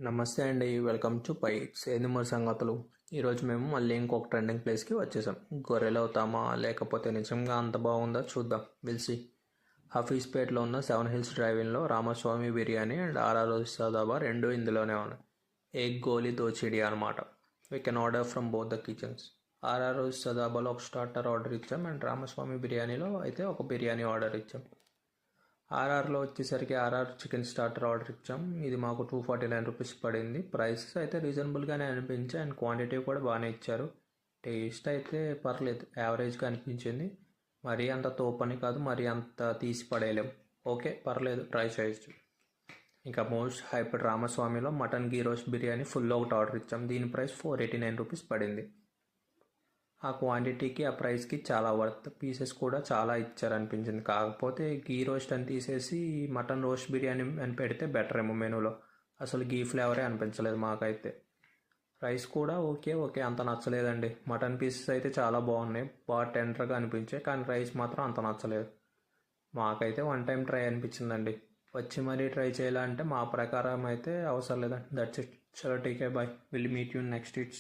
నమస్తే అండి. Welcome to పైట్స్. ఏంది మరి సంగతులు? ఈరోజు మేము మళ్ళీ ఇంకొక ట్రెండింగ్ ప్లేస్కి వచ్చేసాం. గొర్రెలు అవుతామా లేకపోతే నిజంగా అంత బాగుందా చూద్దాం. విల్సి హఫీజ్పేట్లో ఉన్న 7 హిల్స్ డ్రైవింగ్లో రామస్వామి బిర్యానీ అండ్ ఆర్ఆర్ సదాబా రెండు ఇందులోనే ఉన్నాయి. ఎగ్ గోలీ దోచిడి అనమాట. We can order from both the kitchens. R R సదాబాలో ఒక స్టార్టర్ ఆర్డర్ ఇచ్చాం అండ్ రామస్వామి బిర్యానీలో అయితే ఒక బిర్యానీ ఆర్డర్ ఇచ్చాం. ఆర్ఆర్లో వచ్చేసరికి ఆర్ఆర్ చికెన్ స్టార్టర్ ఆర్డర్ ఇచ్చాం. ఇది మాకు 249 రూపీస్ పడింది. ప్రైసెస్ అయితే రీజనబుల్గానే అనిపించాయి అండ్ క్వాంటిటీ కూడా బాగానే ఇచ్చారు. టేస్ట్ అయితే పర్లేదు, యావరేజ్గా అనిపించింది. మరీ అంత తోపని కాదు, మరీ అంత తీసి పడేయలేం. ఓకే, పర్లేదు, ట్రై చేయొచ్చు. ఇంకా మోస్ట్ హైపర్ రామస్వామిలో మటన్ గీ రోస్ట్ బిర్యానీ ఫుల్ ఒకటి ఆర్డర్ ఇచ్చాం. దీని ప్రైస్ 489 రూపీస్ పడింది. ఆ క్వాంటిటీకి ఆ ప్రైస్కి చాలా వర్త్. పీసెస్ కూడా చాలా ఇచ్చారనిపించింది. కాకపోతే గీ రోస్ట్ అని తీసేసి మటన్ రోస్ట్ బిర్యానీ అని పెడితే బెటర్ ఏమో మెనూలో. అసలు గీ ఫ్లేవరే అనిపించలేదు మాకైతే. రైస్ కూడా ఓకే ఓకే, అంత నచ్చలేదండి. మటన్ పీసెస్ అయితే చాలా బాగున్నాయి, బాగా టెండర్గా అనిపించాయి. కానీ రైస్ మాత్రం అంత నచ్చలేదు. మాకైతే వన్ టైం ట్రై అనిపించిందండి. వచ్చి మరీ ట్రై చేయాలంటే మా ప్రకారం అయితే అవసరం లేదండి. That's it. చలో, take care, bye. Will meet you next it's.